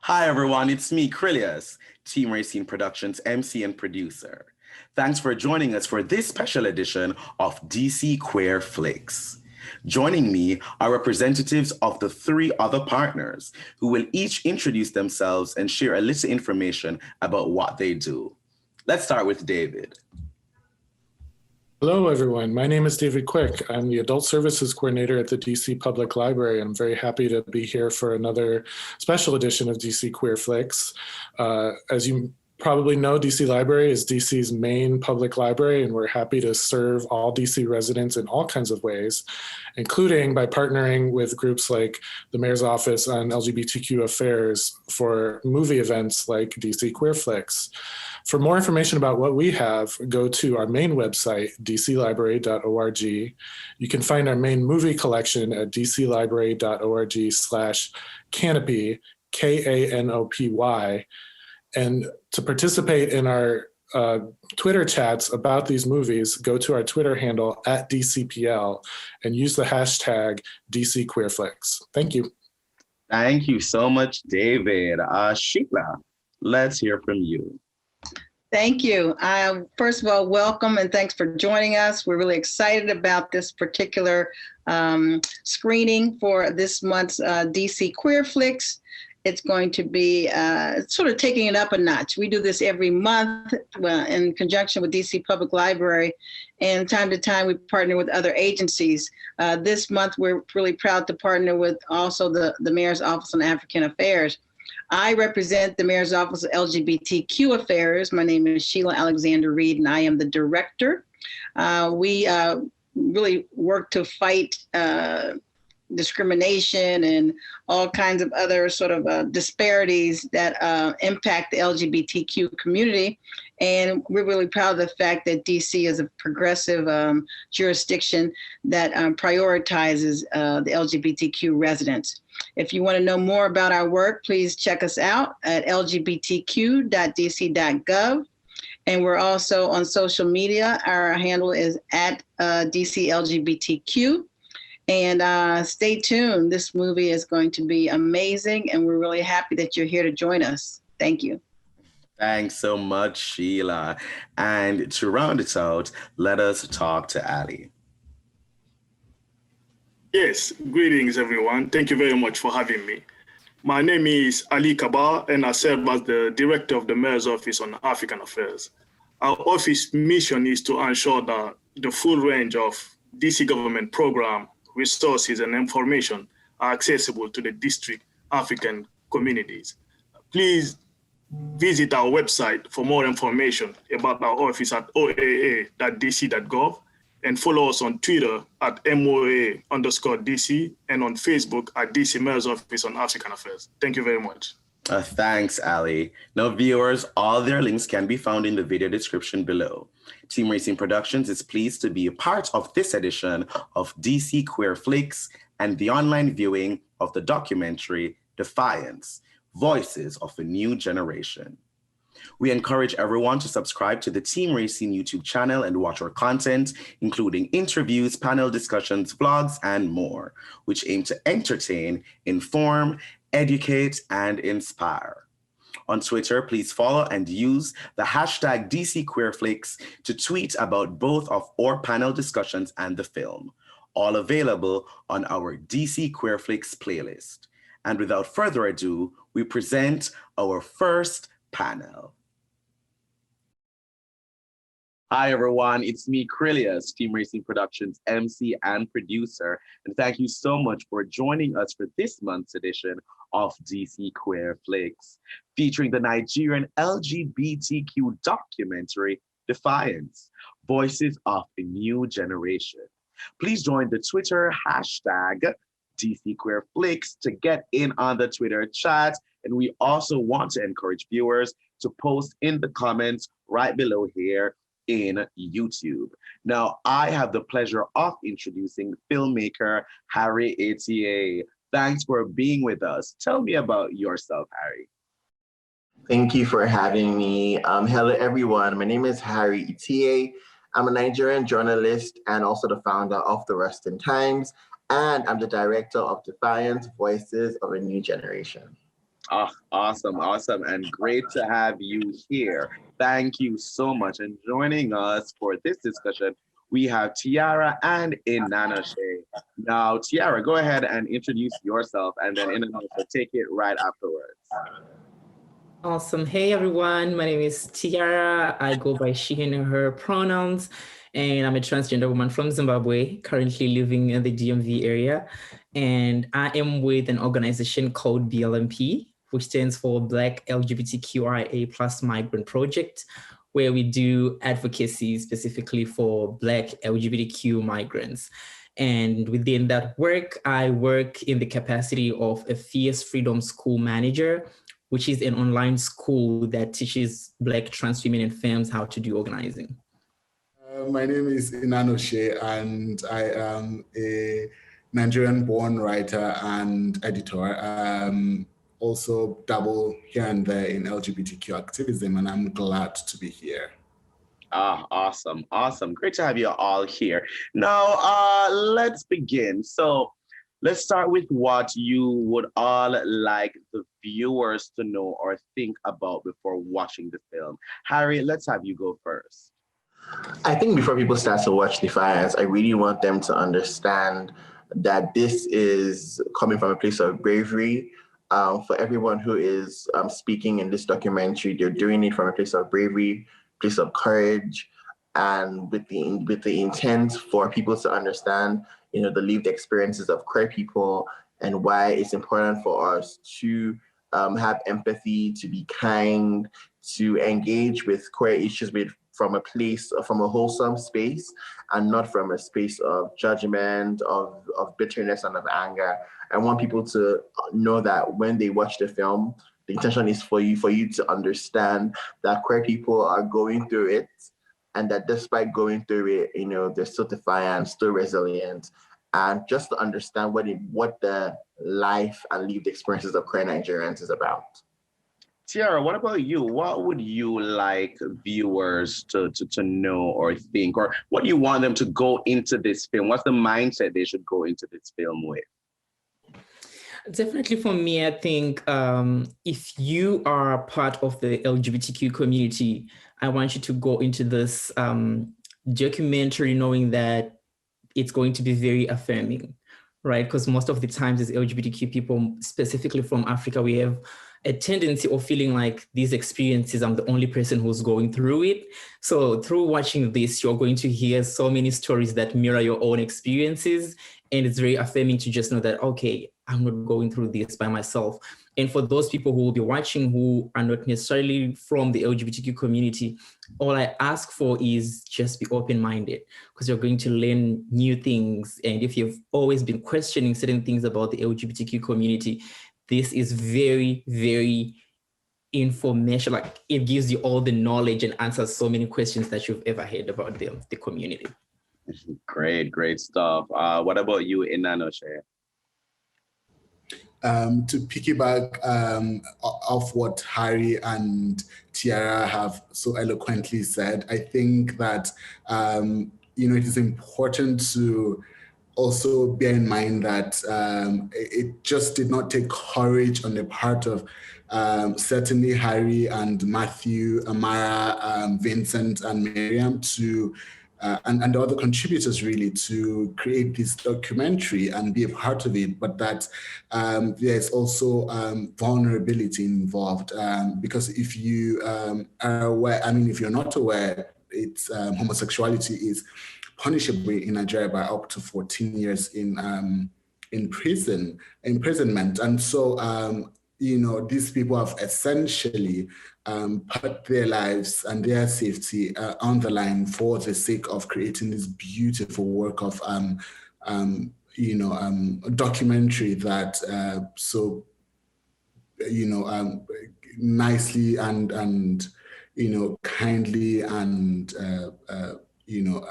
Hi everyone, it's me, Krylios, Team Rayceen Productions MC and producer. Thanks for joining us for this special edition of DC Queer Flix. Joining me are representatives of the three other partners who will each introduce themselves and share a little information about what they do. Let's start with David. Hello, everyone. My name is David Quick. I'm the Adult Services Coordinator at the DC Public Library. I'm very happy to be here for another special edition of DC Queer Flix. As you probably know, DC Library is DC's main public library, and we're happy to serve all DC residents in all kinds of ways, including by partnering with groups like the Mayor's Office on LGBTQ Affairs for movie events like DC Queer Flix. For more information about what we have, go to our main website, dclibrary.org. You can find our main movie collection at dclibrary.org/canopy, Kanopy. And to participate in our Twitter chats about these movies, go to our Twitter handle @DCPL and use the hashtag DCQueerFlix. Thank you. Thank you so much, David. Sheila, let's hear from you. Thank you. First of all, welcome and thanks for joining us. We're really excited about this particular screening for this month's DC Queer Flix. It's going to be sort of taking it up a notch. We do this every month in conjunction with DC Public Library, and time to time we partner with other agencies. This month we're really proud to partner with also the Mayor's Office on African Affairs. I represent the Mayor's Office of LGBTQ Affairs. My name is Sheila Alexander-Reid, and I am the director. We really work to fight discrimination and all kinds of other sort of disparities that impact the LGBTQ community. And we're really proud of the fact that DC is a progressive jurisdiction that prioritizes the LGBTQ residents. If you want to know more about our work, please check us out at lgbtq.dc.gov. And we're also on social media. Our handle is @DCLGBTQ. And stay tuned. This movie is going to be amazing, and we're really happy that you're here to join us. Thank you. Thanks so much, Sheila. And to round it out, let us talk to Aly. Yes, greetings everyone. Thank you very much for having me. My name is Aly Kaba, and I serve as the Director of the Mayor's Office on African Affairs. Our office mission is to ensure that the full range of DC government program, resources, and information are accessible to the district African communities. Please visit our website for more information about our office at oaa.dc.gov, and follow us on Twitter at MOA_DC and on Facebook at DC Mayor's Office on African Affairs. Thank you very much. Thanks, Aly. Now, viewers, all their links can be found in the video description below. Team Rayceen Productions is pleased to be a part of this edition of DC Queer Flix and the online viewing of the documentary Defiance, Voices of a New Generation. We encourage everyone to subscribe to the Team Rayceen YouTube channel and watch our content, including interviews, panel discussions, vlogs, and more, which aim to entertain, inform, educate, and inspire. On Twitter, please follow and use the hashtag DCQueerFlix to tweet about both of our panel discussions and the film, all available on our DC Queer Flix playlist. And without further ado, we present our first panel. Hi everyone, it's me, Krylios, Team Rayceen Productions MC and producer, and thank you so much for joining us for this month's edition of DC Queer Flix, featuring the Nigerian LGBTQ documentary Defiance, Voices of a New Generation. Please join the Twitter hashtag DCQueerFlix to get in on the Twitter chat, and we also want to encourage viewers to post in the comments right below here in YouTube. Now, I have the pleasure of introducing filmmaker Harry Itie. Thanks for being with us. Tell me about yourself, Harry. Thank you for having me. Hello, everyone. My name is Harry Itie. I'm a Nigerian journalist and also the founder of the Rustin Times, and I'm the director of Defiance, Voices of a New Generation. Oh, awesome, awesome, and great to have you here. Thank you so much. And joining us for this discussion, we have Tiara and Innanoshe. Now, Tiara, go ahead and introduce yourself, and then Innanoshe, take it right afterwards. Awesome. Hey, everyone. My name is Tiara. I go by she, and her pronouns, and I'm a transgender woman from Zimbabwe, currently living in the DMV area. And I am with an organization called BLMP, which stands for Black LGBTQIA plus Migrant Project, where we do advocacy specifically for Black LGBTQ migrants. And within that work, I work in the capacity of a Fierce Freedom School manager, which is an online school that teaches Black trans women and femmes how to do organizing. My name is Innanoshe, and I am a Nigerian-born writer and editor. Also dabble here and there in LGBTQ activism, and I'm glad to be here. Awesome, awesome. Great to have you all here. Now, let's begin. So let's start with what you would all like the viewers to know or think about before watching the film. Harry, let's have you go first. I think before people start to watch Defiance, I really want them to understand that this is coming from a place of bravery. For everyone who is speaking in this documentary, they're doing it from a place of bravery, place of courage, and with the intent for people to understand, you know, the lived experiences of queer people and why it's important for us to have empathy, to be kind, to engage with queer issues from a wholesome space, and not from a space of judgment, of bitterness, and of anger. I want people to know that when they watch the film, the intention is for you to understand that queer people are going through it, and that despite going through it, you know, they're still defiant, still resilient, and just to understand what the life and lived experiences of queer Nigerians is about. Tiara, what about you? What would you like viewers to know or think, or what do you want them to go into this film? What's the mindset they should go into this film with? Definitely for me, I think if you are part of the LGBTQ community, I want you to go into this documentary knowing that it's going to be very affirming, right? Because most of the times as LGBTQ people, specifically from Africa, we have a tendency of feeling like these experiences, I'm the only person who's going through it. So through watching this, you're going to hear so many stories that mirror your own experiences. And it's very affirming to just know that, okay, I'm not going through this by myself. And for those people who will be watching who are not necessarily from the LGBTQ community, all I ask for is just be open-minded, because you're going to learn new things. And if you've always been questioning certain things about the LGBTQ community, this is very, very information. Like, it gives you all the knowledge and answers so many questions that you've ever had about the community. Great, great stuff. What about you, Innanoshe? To piggyback off what Harry and Tiara have so eloquently said, I think that you know, it is important to also bear in mind that it just did not take courage on the part of certainly Harry and Matthew, Amara, Vincent, and Miriam to and the other contributors really to create this documentary and be a part of it, but that there's also vulnerability involved, because if you are aware, I mean, if you're not aware, it's homosexuality is punishable in Nigeria by up to 14 years in imprisonment. And so, you know, these people have essentially put their lives and their safety on the line for the sake of creating this beautiful work of, you know, documentary that so, you know, nicely and you know, kindly and you know,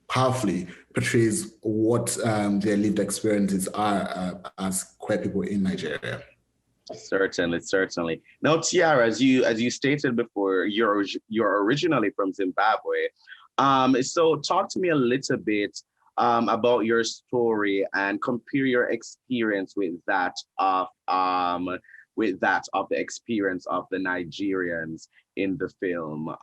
powerfully portrays what their lived experiences are as queer people in Nigeria. Certainly, certainly. Now, Tiara, as you stated before, you're originally from Zimbabwe. So talk to me a little bit about your story and compare your experience with that of the experience of the Nigerians in the film.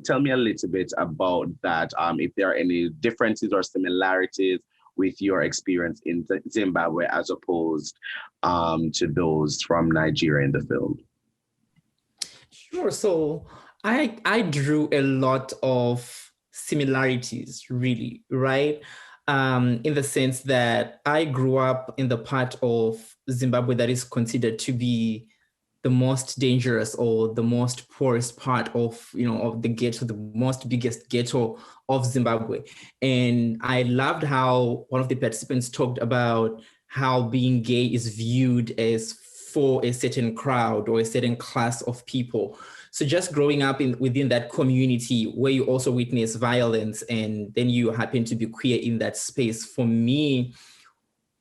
Tell me a little bit about that. If there are any differences or similarities with your experience in Zimbabwe as opposed to those from Nigeria in the film. Sure. So I drew a lot of similarities, really, right? In the sense that I grew up in the part of Zimbabwe that is considered to be the most dangerous or the most poorest part of the ghetto, the most biggest ghetto of Zimbabwe. And I loved how one of the participants talked about how being gay is viewed as for a certain crowd or a certain class of people. So just growing up within that community where you also witness violence and then you happen to be queer in that space, for me,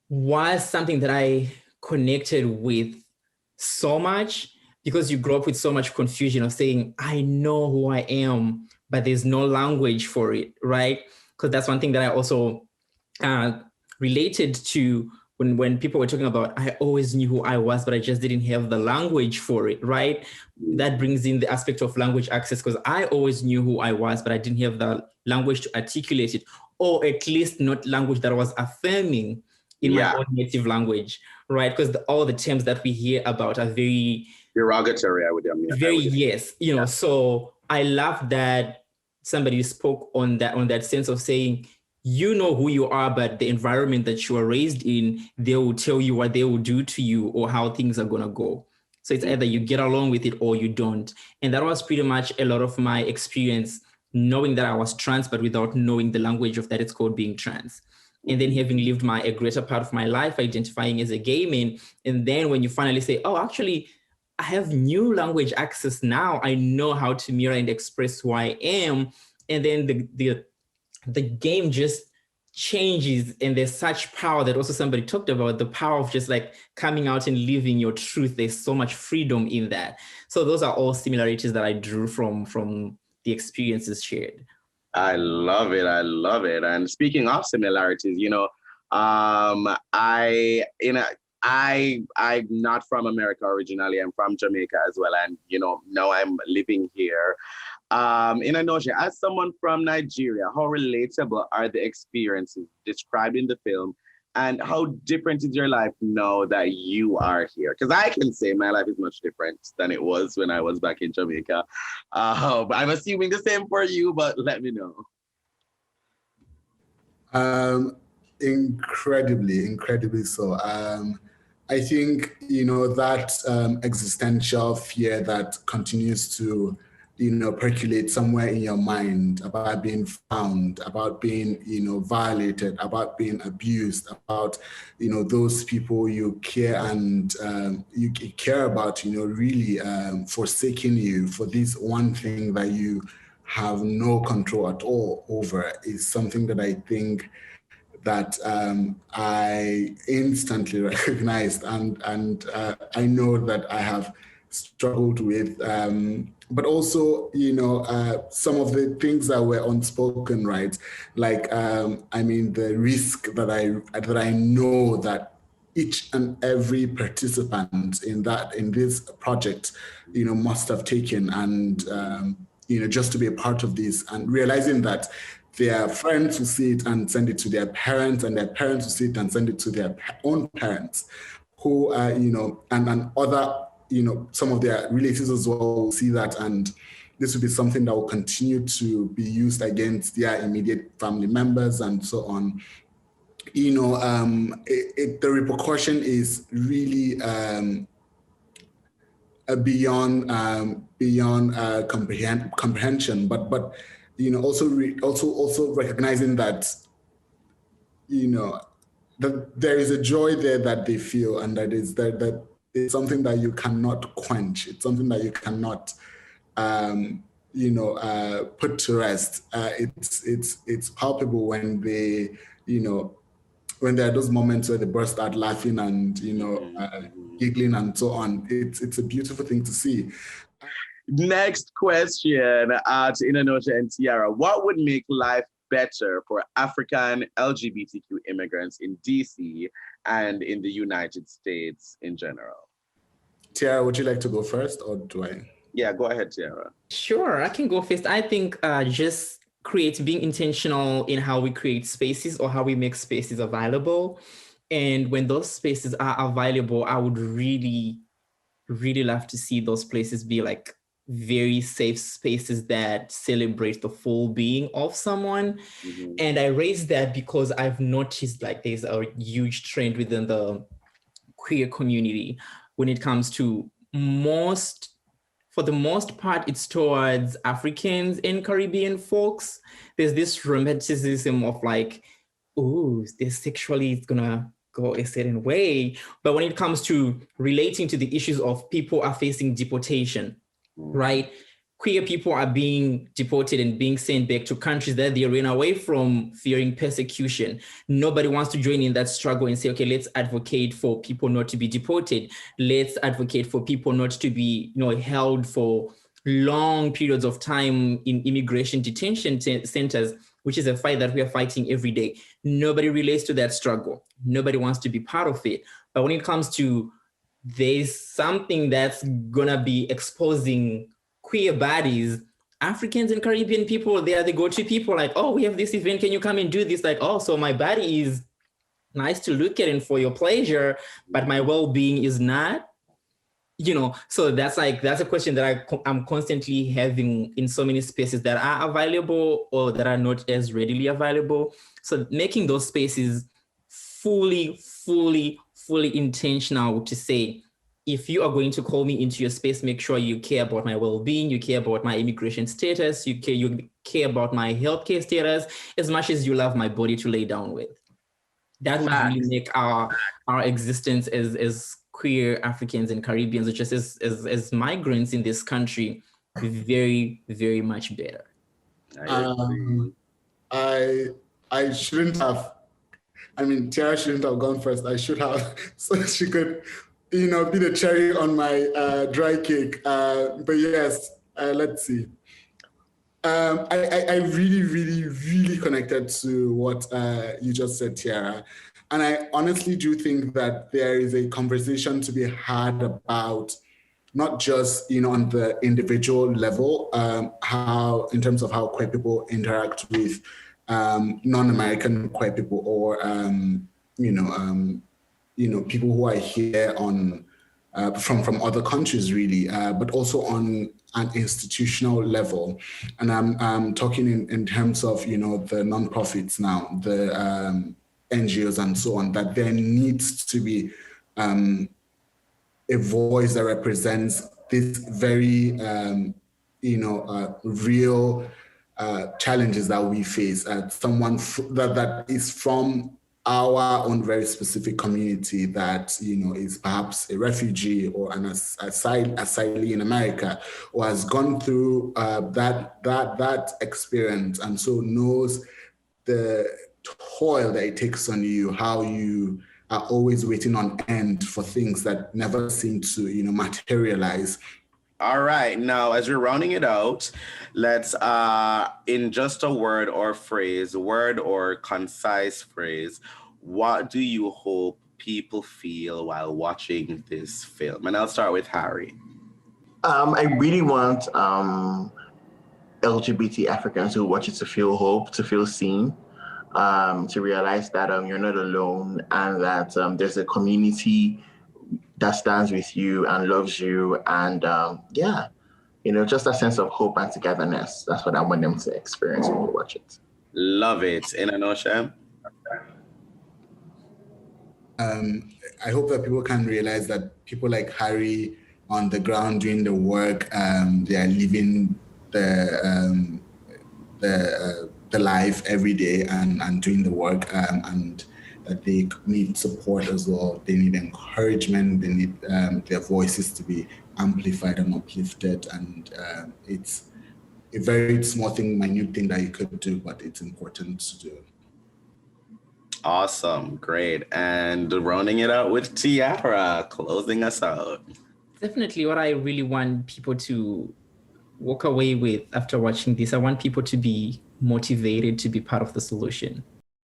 was something that I connected with so much, because you grow up with so much confusion of saying, I know who I am, but there's no language for it, right? Because that's one thing that I also related to when people were talking about, I always knew who I was, but I just didn't have the language for it, right? That brings in the aspect of language access, because I always knew who I was, but I didn't have the language to articulate it, or at least not language that was affirming in my own native language, right? Because all the terms that we hear about are very derogatory, I would yes. So I love that somebody spoke on that sense of saying, you know who you are, but the environment that you are raised in, they will tell you what they will do to you or how things are going to go. So it's either you get along with it or you don't. And that was pretty much a lot of my experience, knowing that I was trans, but without knowing the language of that it's called being trans. And then having lived a greater part of my life identifying as a gay man. And then when you finally say, oh, actually, I have new language access now. I know how to mirror and express who I am. And then the game just changes, and there's such power that also somebody talked about, the power of just like coming out and living your truth. There's so much freedom in that. So those are all similarities that I drew from the experiences shared. I love it. And speaking of similarities, I'm not from America originally. I'm from Jamaica as well. And, now I'm living here. Innanoshe, as someone from Nigeria, how relatable are the experiences described in the film? And how different is your life now that you are here? Because I can say my life is much different than it was when I was back in Jamaica. But I'm assuming the same for you, but let me know. Incredibly so. I think, that existential fear that continues to percolate somewhere in your mind about being found, about being, violated, about being abused, about, those people you care and you care about, really forsaking you for this one thing that you have no control at all over, is something that I think that I instantly recognized and I know that I have struggled with. But also, some of the things that were unspoken, right? Like, the risk that I know that each and every participant in this project, must have taken, and just to be a part of this, and realizing that their friends will see it and send it to their parents, and their parents will see it and send it to their own parents, who and other. Some of their relatives as well will see that, and this will be something that will continue to be used against their immediate family members and so on. The repercussion is really beyond comprehension, but also recognizing that that there is a joy there that they feel, and that it's something that you cannot quench. It's something that you cannot, put to rest. It's palpable when they, when there are those moments where they burst out laughing and, giggling and so on. It's a beautiful thing to see. Next question to Innanoshe and Tiara. What would make life better for African LGBTQ immigrants in DC and in the United States in general? Tiara, would you like to go first, or do I? Yeah, go ahead, Tiara. Sure, I can go first. I think just being intentional in how we create spaces or how we make spaces available. And when those spaces are available, I would really, really love to see those places be like very safe spaces that celebrate the full being of someone. Mm-hmm. And I raise that because I've noticed like there's a huge trend within the queer community when it comes to for the most part, it's towards Africans and Caribbean folks. There's this romanticism of like, oh, this sexually is gonna go a certain way. But when it comes to relating to the issues of people are facing deportation, right? Queer people are being deported and being sent back to countries that they ran away from, fearing persecution. Nobody wants to join in that struggle and say, okay, let's advocate for people not to be deported. Let's advocate for people not to be, held for long periods of time in immigration detention centers, which is a fight that we are fighting every day. Nobody relates to that struggle. Nobody wants to be part of it. But when it comes to there's something that's gonna be exposing queer bodies, Africans and Caribbean people, they are the go-to people, like, oh, we have this event, can you come and do this? Like, oh, so my body is nice to look at and for your pleasure, but my well-being is not, so that's a question that I'm constantly having in so many spaces that are available or that are not as readily available. So making those spaces fully intentional to say, if you are going to call me into your space, make sure you care about my well-being, you care about my immigration status, you care about my healthcare status as much as you love my body to lay down with. That would really make our existence as queer Africans and Caribbeans, or just as migrants in this country, very, very much better. I shouldn't have. Tiara shouldn't have gone first. I should have, so she could, be the cherry on my dry cake. But yes, let's see. I really, really, really connected to what you just said, Tiara. And I honestly do think that there is a conversation to be had about not just, on the individual level, in terms of how queer people interact with non-American queer people, or people who are here on from other countries, really, but also on an institutional level. And I'm talking in terms of the nonprofits now, the NGOs and so on, that there needs to be a voice that represents this very real challenges that we face. Someone that is from our own very specific community, that is perhaps a refugee or an asylee in America, or has gone through that experience, and so knows the toil that it takes on you, how you are always waiting on end for things that never seem to materialize. All right, now as we're rounding it out, let's in just a word or concise phrase, what do you hope people feel while watching this film? And I'll start with Harry. I really want LGBT Africans who watch it to feel hope, to feel seen, to realize that you're not alone, and that there's a community that stands with you and loves you, and just a sense of hope and togetherness. That's what I want them to experience when they watch it. Love it. Innanoshe? I hope that people can realize that people like Harry on the ground doing the work, they are living the life every day and doing the work, and that they need support as well. They need encouragement. They need their voices to be amplified and uplifted. And it's a very small thing, minute thing that you could do, but it's important to do. Awesome. Great. And rounding it out with Tiara, closing us out. Definitely what I really want people to walk away with after watching this, I want people to be motivated to be part of the solution.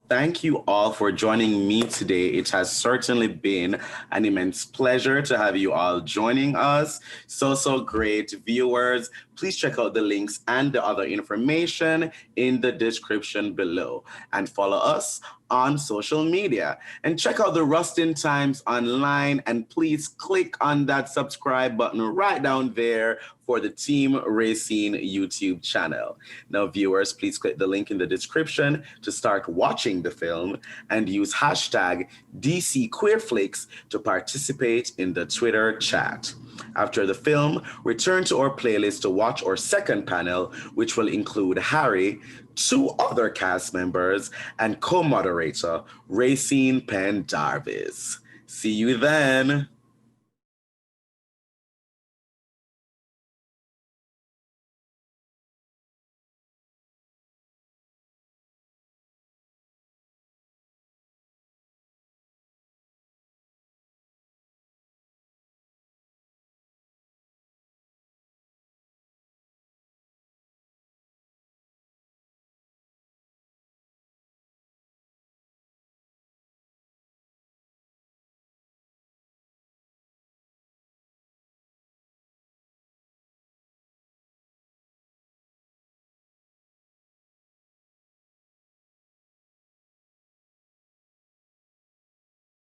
Thank you all for joining me today. It has certainly been an immense pleasure to have you all joining us. So great. Viewers, please check out the links and the other information in the description below, and follow us on social media, and check out the Rustin Times online, and please click on that subscribe button right down there for the Team Rayceen YouTube channel. Now, viewers, please click the link in the description to start watching the film, and use hashtag DCQueerFlix to participate in the Twitter chat. After the film, return to our playlist to watch our second panel, which will include Harry, 2 other cast members, and co-moderator Rayceen Penn Darvis. See you then.